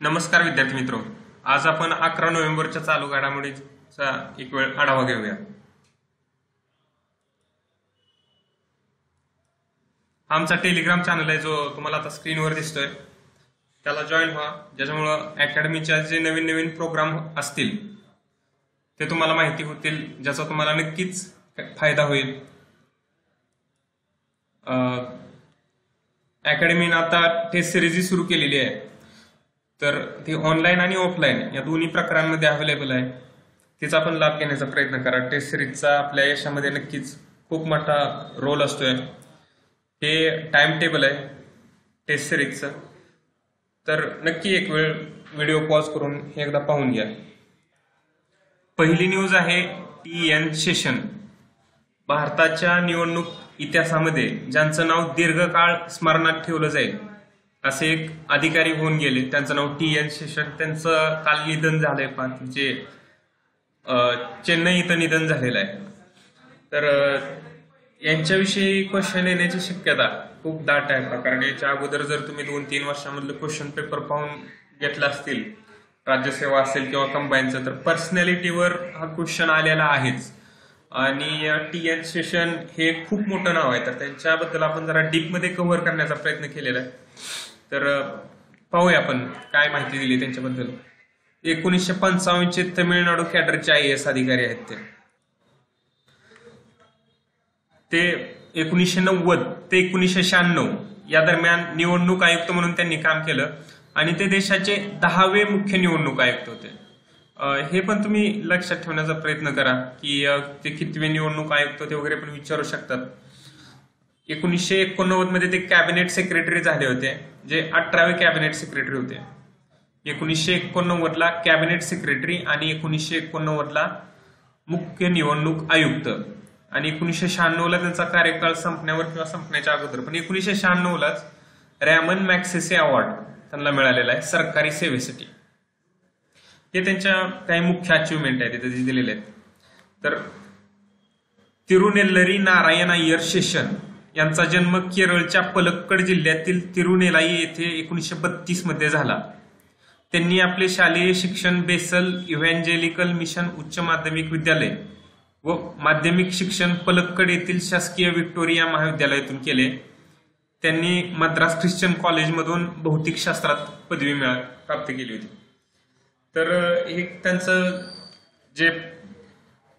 नमस्कार विद्यार्थी मित्रो, आज आपण 11 नोव्हेंबरच्या चालू घडामोडीचा एक वेळ आढावा घेऊया. आमचा टेलिग्राम चॅनल आहे जो तुम्हाला आता स्क्रीनवर दिसतोय, त्याला जॉईन व्हा, ज्याच्यामुळं अकॅडमीच्या जे नवीन नवीन प्रोग्राम असतील ते तुम्हाला माहिती होतील, ज्याचा तुम्हाला नक्कीच फायदा होईल. अकॅडमीने आता टेस्ट सिरीज सुरू केलेली आहे, तर ती ऑनलाईन आणि ऑफलाईन या दोन्ही प्रकारांमध्ये अवेलेबल आहे. तिचा आपण लाभ घेण्याचा प्रयत्न करा. टेस्ट सिरीजचा आपल्या यशामध्ये नक्कीच खूप मोठा रोल असतोय. हे टाइम टेबल आहे टेस्ट सिरीजचं, तर नक्की एक वेळ व्हिडिओ पॉज करून हे एकदा पाहून घ्या. पहिली न्यूज आहे TN शेषन. भारताच्या निवडणूक इतिहासामध्ये ज्यांचं नाव दीर्घकाळ स्मरणात ठेवलं जाईल असे एक अधिकारी होऊन गेले, त्यांचं नाव TN शेषन. त्यांचं काल निधन झालंय, जे चेन्नई इथं निधन झालेलं आहे. तर यांच्याविषयी क्वेश्चन येण्याची शक्यता खूप दाट आहे, कारण याच्या अगोदर जर तुम्ही 2-3 वर्षांमधलं क्वेश्चन पेपर पाहून घेतला असतील, राज्यसेवा असेल किंवा कंबाईनचं, तर पर्सनॅलिटीवर हा क्वेश्चन आलेला आहेच. आणि TN शेषन हे खूप मोठं नाव आहे, तर त्यांच्याबद्दल आपण जरा डीपमध्ये कव्हर करण्याचा प्रयत्न केलेला आहे. तर पाहूया आपण काय माहिती दिली त्यांच्याबद्दल. 1955 तमिळनाडू कॅडरचे IAS अधिकारी आहेत ते 1990 ते 1996 या दरम्यान निवडणूक आयुक्त म्हणून त्यांनी काम केलं आणि ते देशाचे 10वे मुख्य निवडणूक आयुक्त होते. हे पण तुम्ही लक्षात ठेवण्याचा प्रयत्न करा की ते कितवे निवडणूक आयुक्त होते वगैरे पण विचारू शकतात. 1989 मध्ये ते कॅबिनेट सेक्रेटरी झाले होते, जे 18वे कॅबिनेट सेक्रेटरी होते. 1989 ला कॅबिनेट सेक्रेटरी आणि 1989 ला मुख्य निवडणूक आयुक्त. आणि 1996 ला त्यांचा कार्यकाळ संपण्यावर किंवा संपण्याच्या अगोदर, पण 1996 लाच रॅमन मॅग्सेसे अवॉर्ड त्यांना मिळालेला आहे सरकारी सेवेसाठी. हे त्यांच्या काही मुख्य अचिव्हमेंट आहेत तिथे दिलेले आहेत. तर तिरुनेल्लरी नारायण अय्यर शेषन यांचा जन्म केरळच्या पलक्कड जिल्ह्यातील तिरुनेलाई येथे 1932 मध्ये झाला. त्यांनी आपले शालेय शिक्षण बेसल इव्हॅन्जेलिकल मिशन उच्च माध्यमिक विद्यालय व माध्यमिक शिक्षण पलक्कड येथील शासकीय व्हिक्टोरिया महाविद्यालयातून केले. त्यांनी मद्रास ख्रिश्चन कॉलेजमधून भौतिकशास्त्रात पदवी प्राप्त केली होती. तर हे त्यांचं जे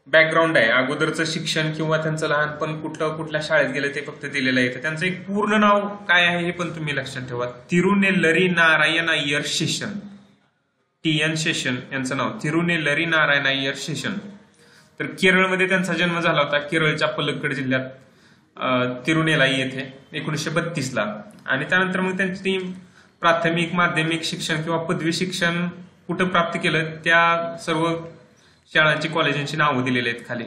बॅकग्राऊंड आहे, अगोदरचं शिक्षण किंवा त्यांचं लहानपण कुठल्या शाळेत गेलं ते फक्त दिलेलं आहे. त्यांचं एक पूर्ण नाव काय आहे हे पण तुम्ही लक्षात ठेवा. तिरुनेल्लरी नारायण अय्यर शेषन. TN शेषन यांचं नाव तिरुनेल्लरी नारायण अय्यर शेषन. तर केरळमध्ये त्यांचा जन्म झाला होता, केरळच्या पलक्कड जिल्ह्यात तिरुनेलाई येथे 1932 ला. आणि त्यानंतर मग त्यांची प्राथमिक माध्यमिक शिक्षण किंवा पदवी शिक्षण कुठं प्राप्त केलं त्या सर्व शाळांची कॉलेजांची नावं दिलेली आहेत खाली.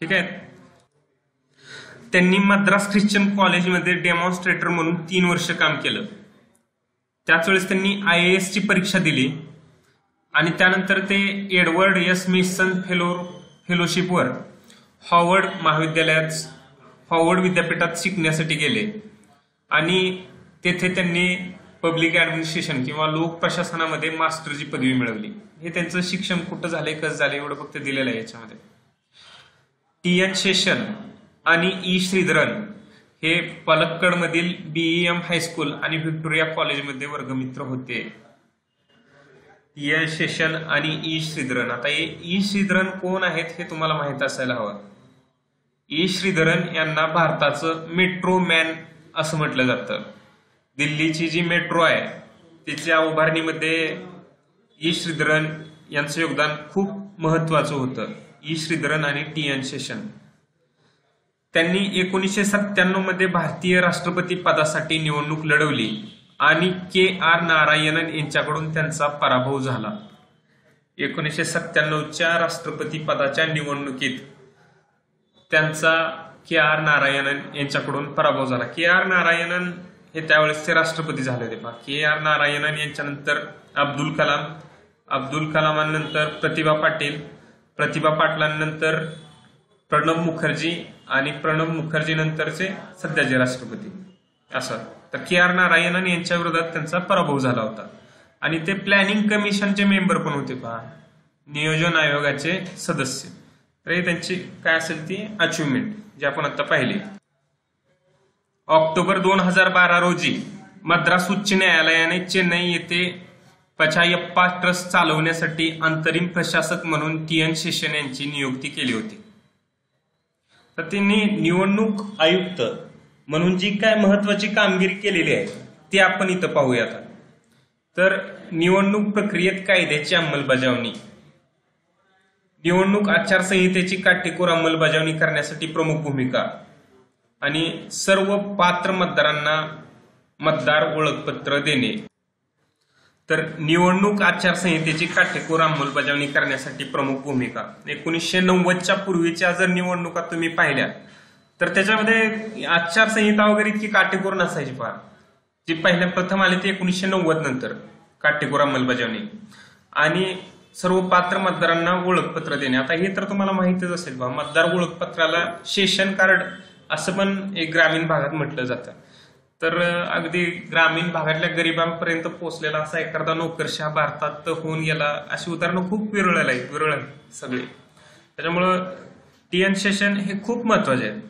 ठीक आहे. त्यांनी मद्रास ख्रिश्चन कॉलेजमध्ये डेमॉन्स्ट्रेटर म्हणून 3 वर्ष काम केलं. त्याच वेळेस त्यांनी IAS ची परीक्षा दिली आणि त्यानंतर ते एडवर्ड S. मेसन फेलोशिपवर हॉवर्ड विद्यापीठात शिकण्यासाठी गेले आणि तेथे त्यांनी पब्लिक ऍडमिनिस्ट्रेशन किंवा लोक प्रशासनामध्ये मास्टरची पदवी मिळवली. हे त्यांचं शिक्षण कुठं झालंय, कसं झालंय एवढं फक्त दिलेलं आहे याच्यामध्ये. TN शेषन आणि E. श्रीधरन हे पलक्कड मधील BEM हायस्कूल आणि व्हिक्टोरिया कॉलेजमध्ये वर्गमित्र होते. TN शेषन आणि E. श्रीधरन. आता E. श्रीधरन कोण आहेत हे तुम्हाला माहित असायला हवं. E. श्रीधरन यांना भारताचं मेट्रो मॅन असं म्हटलं जातं. दिल्लीची जी मेट्रो आहे तिच्या उभारणीमध्ये E. श्रीधरन यांचं योगदान खूप महत्वाचं होतं. E. श्रीधरन आणि TN शेषन. त्यांनी 1997 मध्ये भारतीय राष्ट्रपती पदासाठी निवडणूक लढवली आणि KR नारायणन यांच्याकडून त्यांचा पराभव झाला. 1997च्या राष्ट्रपती पदाच्या निवडणुकीत त्यांचा KR नारायणन यांच्याकडून पराभव झाला. KR नारायणन हे त्यावेळेस ते राष्ट्रपती झाले होते. KR नारायणन यांच्यानंतर अब्दुल कलामांनंतर प्रतिभा पाटलांनंतर प्रणब मुखर्जी आणि प्रणब मुखर्जी नंतरचे सध्याचे राष्ट्रपती असं. तर KR नारायणन यांच्या विरोधात त्यांचा पराभव झाला होता. आणि ते प्लॅनिंग कमिशनचे मेंबर पण होते पहा, नियोजन आयोगाचे सदस्य. तर हे त्यांची काय असेल ती अचिव्हमेंट जे आपण आता पाहिली. ऑक्टोबर 2012 रोजी मद्रास उच्च न्यायालयाने चेन्नई येथे पचायप्पा ट्रस्ट चालवण्यासाठी अंतरिम प्रशासक म्हणून टी.एन. शेषन यांची नियुक्ती केली होती. तर त्यांनी निवडणूक आयुक्त म्हणून जी काय महत्वाची कामगिरी केलेली आहे ती आपण इथं पाहूयात. तर निवडणूक प्रक्रियेत कायद्याची अंमलबजावणी, निवडणूक आचारसंहितेची काटेकोर अंमलबजावणी करण्यासाठी प्रमुख भूमिका आणि सर्व पात्र मतदारांना मतदार ओळखपत्र देणे. तर निवडणूक आचारसंहितेची काटेकोर अंमलबजावणी करण्यासाठी प्रमुख भूमिका. 1990च्या पूर्वीच्या जर निवडणुका तुम्ही पाहिल्या तर त्याच्यामध्ये आचारसंहिता वगैरे इतकी काटेकोर नसायची. पहा, जी पहिल्या प्रथम आली ती 1990 नंतर काटेकोर अंमलबजावणी आणि सर्व पात्र मतदारांना ओळखपत्र देणे. आता हे तर तुम्हाला माहितीच असेल पहा, मतदार ओळखपत्राला शेषन कार्ड असं पण एक ग्रामीण भागात म्हटलं जातं. तर अगदी ग्रामीण भागातल्या गरिबांपर्यंत पोहोचलेला असा एखादा नोकरशाह भारतात होऊन गेला, अशी उदाहरणं खूप विरळ आहेत सगळे. त्याच्यामुळं टी.एन. शेषन हे खूप महत्वाचे आहे.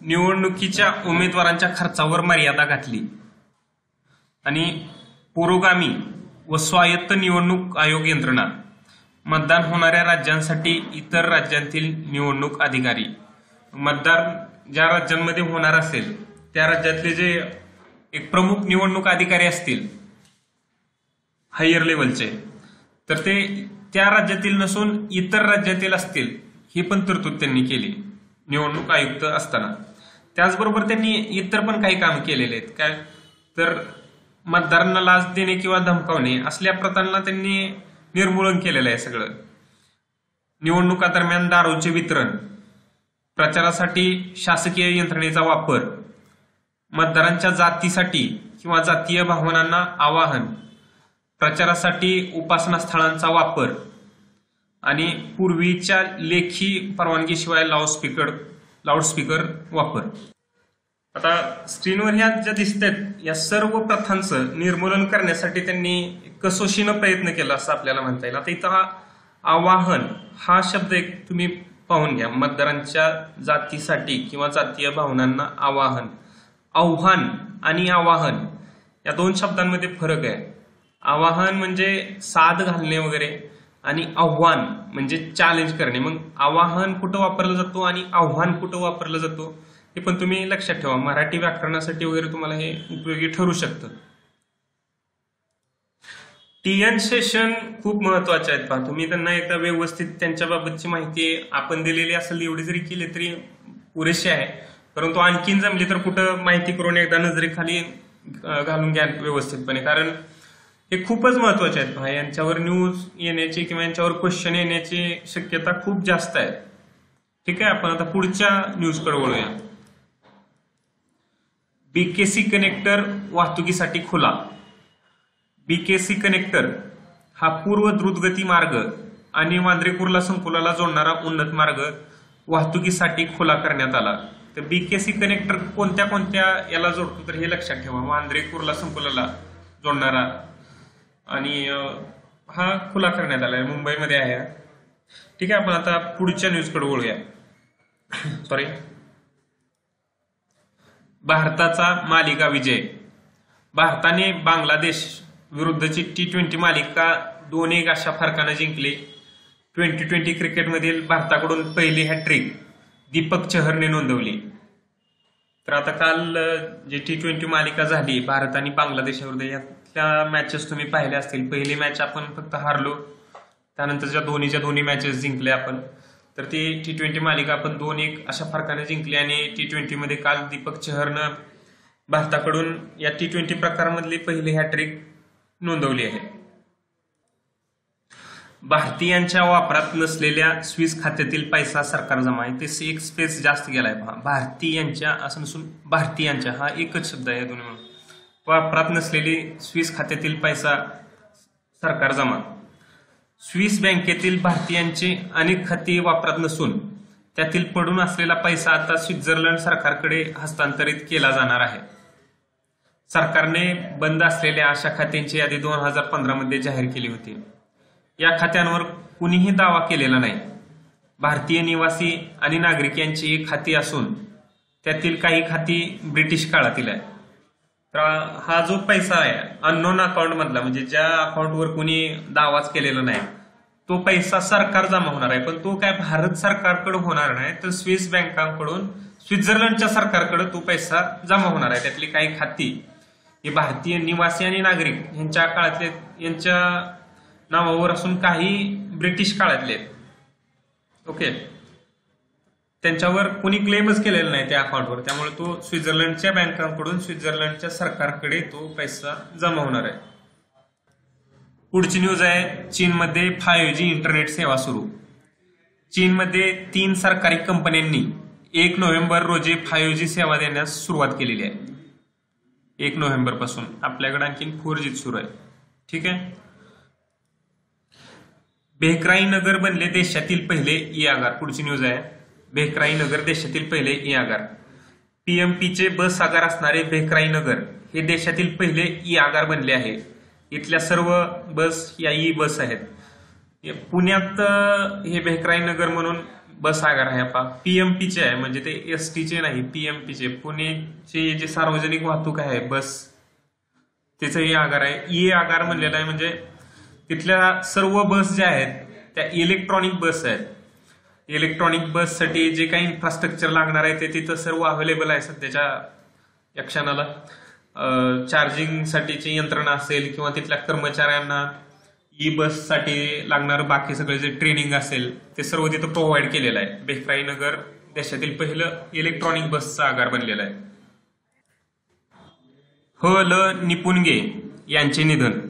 निवडणुकीच्या उमेदवारांच्या खर्चावर मर्यादा घातली आणि पुरोगामी व स्वायत्त निवडणूक आयोग यंत्रणा, मतदान होणाऱ्या राज्यांसाठी इतर राज्यांतील निवडणूक अधिकारी, मतदान ज्या राज्यांमध्ये होणार असेल त्या राज्यातले जे एक प्रमुख निवडणूक अधिकारी असतील हायर लेवलचे, तर ते त्या राज्यातील नसून इतर राज्यातील असतील, ही पण तरतूद त्यांनी केली निवडणूक आयुक्त असताना. त्याचबरोबर त्यांनी इतर पण काही काम केलेले आहेत. काय तर मतदारांना लाच देणे किंवा धमकावणे असल्या प्रथांना त्यांनी निर्मूलन केलेलं आहे सगळं. निवडणुका दरम्यान दारूचे वितरण, प्रचारासाठी शासकीय यंत्रणेचा वापर, मतदारांच्या जातीसाठी किंवा जातीय भावनांना आवाहन, प्रचारासाठी उपासना स्थळांचा वापर आणि पूर्वीच्या लेखी परवानगीशिवाय लाऊडस्पीकर वापर. आता स्क्रीनवर ह्या ज्या दिसतात या सर्व प्रथांचं निर्मूलन करण्यासाठी त्यांनी कसोशीनं प्रयत्न केला असं आपल्याला म्हणता येईल. आता इथं हा आवाहन हा शब्द एक तुम्ही पाहून घ्या. मतदारांच्या जातीसाठी किंवा जातीय भावनांना आवाहन, आव्हान आणि आवाहन या दोन शब्दांमध्ये फरक आहे. आवाहन म्हणजे साद घालणे वगैरे आणि आव्हान म्हणजे चॅलेंज करणे. मग आवाहन कुठं वापरलं जातो आणि आव्हान कुठं वापरलं जातो हे पण तुम्ही लक्षात ठेवा. मराठी व्याकरणासाठी वगैरे तुम्हाला हे उपयोगी ठरू शकतं. टी.एन. शेषन खूप महत्वाचे आहेत पहा. तुम्ही त्यांना एकदा व्यवस्थित त्यांच्याबाबतची माहिती आपण दिलेली असेल एवढी जरी केली तरी पुरेशी आहे. परंतु आणखीन जमली तर कुठं माहिती करून एकदा नजरेखाली घालून घ्या व्यवस्थितपणे, कारण हे खूपच महत्वाचे आहेत पहा. यांच्यावर न्यूज येण्याची किंवा यांच्यावर क्वेश्चन येण्याची शक्यता खूप जास्त आहे. ठीक आहे, आपण आता पुढच्या न्यूजकडे वळूया. बीकेसी कनेक्टर वाहतुकीसाठी खुला. बीकेसी कनेक्टर हा पूर्व द्रुतगती मार्ग आणि वांद्रे कुर्ला संकुलाला जोडणारा उन्नत मार्ग वाहतुकीसाठी खुला करण्यात आला. तर बीकेसी कनेक्टर कोणत्या कोणत्या याला जोडतो तर हे लक्षात ठेवा. वांद्रे कुर्ला संकुलाला जोडणारा आणि हा खुला करण्यात आला आहे, मुंबईमध्ये आहे. ठीक आहे, आपण आता पुढच्या न्यूजकडे वळूया. भारताचा मालिका विजय. भारताने बांगलादेश विरुद्धची T20 मालिका 2-1 अशा फरकाने जिंकली. 2020 क्रिकेटमधील भारताकडून पहिली हॅट्रिक दीपक चहरने नोंदवली. तर आता काल जी T20 मालिका झाली भारत आणि बांगलादेशाविरुद्ध, यातल्या मॅचेस तुम्ही पाहिल्या असतील. पहिली मॅच आपण फक्त हारलो, त्यानंतरच्या दोन्ही मॅचेस जिंकल्या आपण. तर ती T20 मालिका आपण 2-1 अशा फरकाने जिंकली आणि T20 मध्ये काल दीपक चहरनं भारताकडून या T20 प्रकारामधली पहिली हॅट्रिक नोंदवली आहे. भारतीयांच्या वापरात नसलेल्या स्विस खात्यातील पैसा सरकार जमा आहे. ते एक स्पेस जास्त गेलाय पहा. भारतीयांच्या असं नसून भारतीयांच्या हा एकच शब्द आहे. दोन्ही म्हणून वापरात नसलेली स्विस खात्यातील पैसा सरकार जमा. स्विस बँकेतील भारतीयांचे अनेक खाती वापरात नसून त्यातील पडून असलेला पैसा आता स्वित्झर्लंड सरकारकडे हस्तांतरित केला जाणार आहे. सरकारने बंद असलेल्या अशा खात्यांची यादी 2015 मध्ये जाहीर केली होती. या खात्यांवर कुणीही दावा केलेला नाही. भारतीय निवासी आणि नागरिक यांची ही खाती असून त्यातील काही खाती ब्रिटिश काळातील आहे. तर हा जो पैसा आहे अननोन अकाउंट मधला, म्हणजे ज्या अकाउंटवर कुणी दावाच केलेला नाही, तो पैसा सरकार जमा होणार आहे. पण तो काय भारत सरकारकडे होणार नाही, तर स्विस बँकांकडून स्वित्झर्लंडच्या सरकारकडे तो पैसा जमा होणार आहे. त्यातली काही खाती ही भारतीय निवासी आणि नागरिक यांच्या काळातले यांच्या नावावर असून काही ब्रिटिश काळातले. ओके, त्यांच्यावर कोणी क्लेमच केलेला नाही त्या अकाउंटवर, त्यामुळे तो स्वित्झर्लंडच्या बँकांकडून स्वित्झर्लंडच्या सरकारकडे तो पैसा जमा होणार आहे. पुढची न्यूज आहे, चीनमध्ये 5G इंटरनेट सेवा सुरू. चीनमध्ये 3 सरकारी कंपन्यांनी 1 नोव्हेंबर रोजी 5G सेवा देण्यास सुरुवात केलेली आहे. 1 नोव्हेंबर पासून आपल्याकडे आणखी 4G सुरू आहे. ठीक आहे. बेहक्राई नगर बनले देशातील पहिले ई आगार. पुढची न्यूज आहे, बेहक्राई नगर देशातील पहिले ई आगार. पीएमपीचे बस आगार असणारे बेहक्राई नगर हे देशातील पहिले ई आगार बनले आहे. इथल्या सर्व बस या ई बस आहेत. पुण्यात हे बेहक्राई नगर म्हणून बस आगार आहे. पीएमपीचे आहे, म्हणजे ते एसटीचे नाही, पीएमपीचे पुणेचे जे सार्वजनिक वाहतूक आहे बस, त्याचं ई आगार आहे. ई आगार म्हणलेलं आहे म्हणजे तिथल्या सर्व बस ज्या आहेत त्या इलेक्ट्रॉनिक बस आहेत. इलेक्ट्रॉनिक बससाठी जे काही इन्फ्रास्ट्रक्चर लागणार आहे ते तिथं सर्व अवेलेबल आहे सध्याच्या या क्षणाला. चार्जिंग साठीची यंत्रणा असेल किंवा तिथल्या कर्मचाऱ्यांना ई बससाठी लागणारं बाकी सगळं जे ट्रेनिंग असेल ते सर्व तिथं प्रोव्हाइड केलेलं आहे. बेहक्राई नगर देशातील पहिलं इलेक्ट्रॉनिक बसचं आगार बनलेलं आहे. ह.ल. निपुणगे यांचे निधन.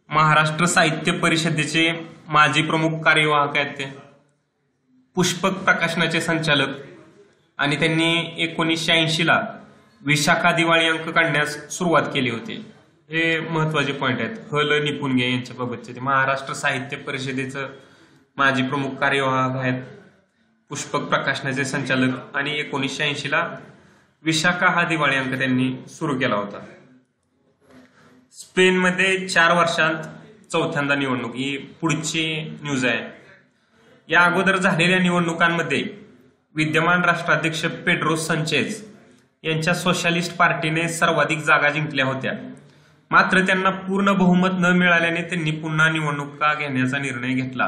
महाराष्ट्र साहित्य परिषदेचे माजी प्रमुख कार्यवाहक आहेत ते. पुष्पक प्रकाशनाचे संचालक आणि त्यांनी 1980ला विशाखा दिवाळी अंक काढण्यास सुरुवात केली होती. हे महत्वाचे पॉइंट आहेत ह.ल. निपुणगे यांच्याबाबतचे. ते महाराष्ट्र साहित्य परिषदेचं माजी प्रमुख कार्यवाहक आहेत, पुष्पक प्रकाशनाचे संचालक आणि 1980ला विशाखा हा दिवाळी अंक त्यांनी सुरू केला होता. स्पेनमध्ये 4 वर्षांत चौथ्यांदा निवडणूक. ही पुढची न्यूज आहे. या अगोदर झालेल्या निवडणुकांमध्ये विद्यमान राष्ट्राध्यक्ष पेड्रो संचेज यांच्या सोशलिस्ट पार्टीने सर्वाधिक जागा जिंकल्या होत्या. मात्र त्यांना पूर्ण बहुमत न मिळाल्याने त्यांनी पुन्हा निवडणुका घेण्याचा निर्णय घेतला.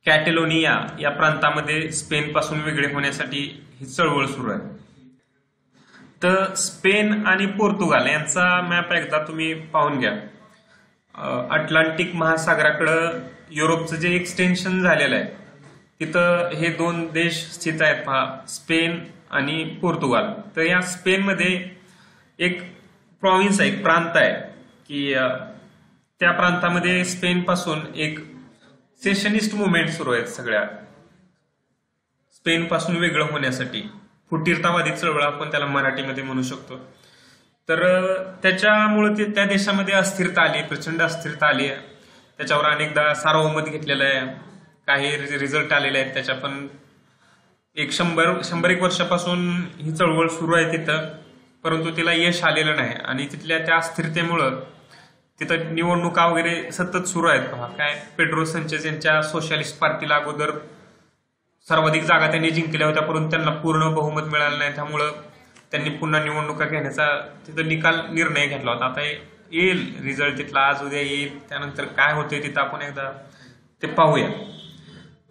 कॅटेलोनिया या प्रांतामध्ये स्पेन पासून वेगळे होण्यासाठी ही चळवळ सुरू आहे. तर स्पेन आणि पोर्तुगाल यांचा मॅप एकदा तुम्ही पाहून घ्या. अटलांटिक महासागराकडं युरोपचं जे एक्सटेन्शन झालेलं आहे तिथं हे 2 देश स्थित आहेत पहा, स्पेन आणि पोर्तुगाल. तर या स्पेनमध्ये एक प्रॉव्हिन्स आहे, एक प्रांत आहे की त्या प्रांतामध्ये स्पेन पासून एक सेशनिस्ट मुवमेंट सुरू आहेत. सगळ्या स्पेन पासून वेगळं होण्यासाठी फुटीरतावादी चळवळ आपण त्याला मराठीमध्ये म्हणू शकतो. तर त्याच्यामुळे त्या देशामध्ये अस्थिरता आली, प्रचंड अस्थिरता आली. त्याच्यावर अनेकदा सार्वमत घेतलेलं आहे, काही रिझल्ट आलेले आहेत त्याच्या. पण एक 100-1 वर्षापासून ही चळवळ सुरू आहे तिथं, परंतु तिला यश आलेलं नाही. आणि तिथल्या त्या अस्थिरतेमुळं तिथं निवडणुका वगैरे सतत सुरू आहेत. पहा काय, पेड्रो संचेज यांच्या सोशलिस्ट पार्टीला अगोदर सर्वाधिक जागा त्यांनी जिंकल्या होत्या, परंतु त्यांना पूर्ण बहुमत मिळालं नाही. त्यामुळं त्यांनी पुन्हा निवडणुका घेण्याचा तिथं निर्णय घेतला होता. आता येईल रिझल्ट तिथला, आज उद्या येईल. त्यानंतर काय होते तिथं आपण एकदा ते पाहूया.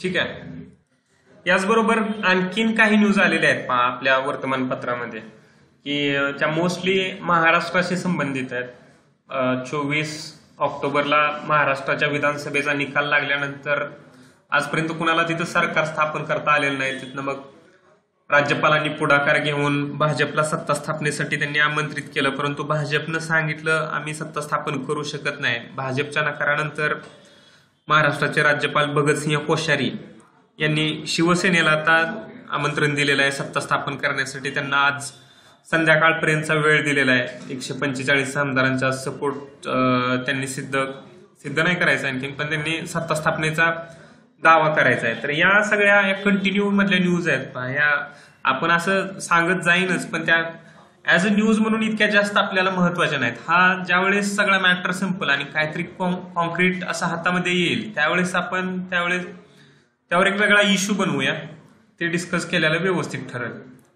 ठीक आहे. याचबरोबर आणखीन काही न्यूज आलेल्या आहेत पहा आपल्या वर्तमानपत्रामध्ये की त्या मोस्टली महाराष्ट्राशी संबंधित आहेत. 24 ऑक्टोबरला महाराष्ट्राच्या विधानसभेचा निकाल लागल्यानंतर आजपर्यंत कुणाला तिथं सरकार स्थापन करता आलेलं नाही. तिथनं मग राज्यपालांनी पुढाकार घेऊन भाजपला सत्ता स्थापनेसाठी त्यांनी आमंत्रित केलं, परंतु भाजपनं सांगितलं आम्ही सत्ता स्थापन करू शकत नाही. भाजपच्या नकारानंतर महाराष्ट्राचे राज्यपाल भगतसिंह कोश्यारी यांनी शिवसेनेला आता आमंत्रण दिलेलं आहे सत्ता स्थापन करण्यासाठी. त्यांना आज संध्याकाळपर्यंतचा वेळ दिलेला आहे. 145 आमदारांचा सपोर्ट त्यांनी सिद्ध नाही करायचा आणखी, पण त्यांनी सत्ता स्थापनेचा दावा करायचा आहे. तर या सगळ्या या कंटिन्यू मधल्या न्यूज आहेत. या आपण असं सांगत जाईनच, पण त्या ॲज अ न्यूज म्हणून इतक्या जास्त आपल्याला महत्वाच्या नाहीत. हा ज्यावेळेस सगळा मॅटर संपल आणि काहीतरी कॉन्क्रीट असा हातामध्ये येईल त्यावेळेस आपण त्यावर एक वेगळा इश्यू बनवूया, ते डिस्कस केलेलं व्यवस्थित ठरेल.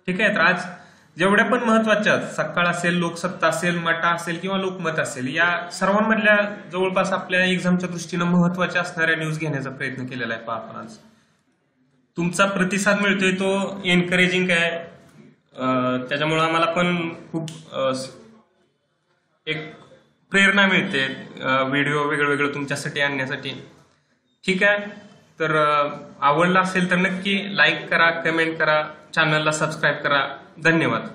ठीक आहे. तर आज जेवढ्या पण महत्वाच्या सकाळ असेल, लोकसत्ता असेल, मटा असेल किंवा लोकमत असेल, या सर्वांमधल्या जवळपास आपल्या एक्झामच्या दृष्टीनं महत्वाच्या असणाऱ्या न्यूज घेण्याचा प्रयत्न केलेला आहे. पहा आपण आज तुमचा प्रतिसाद मिळतोय तो एनकरेजिंग आहे. त्याच्यामुळे आम्हाला पण खूप एक प्रेरणा मिळते व्हिडिओ वेगळं तुमच्यासाठी आणण्यासाठी. ठीक आहे. तर आवडला असेल तर नक्की लाईक करा, कमेंट करा, चॅनलला सबस्क्राईब करा. धन्यवाद.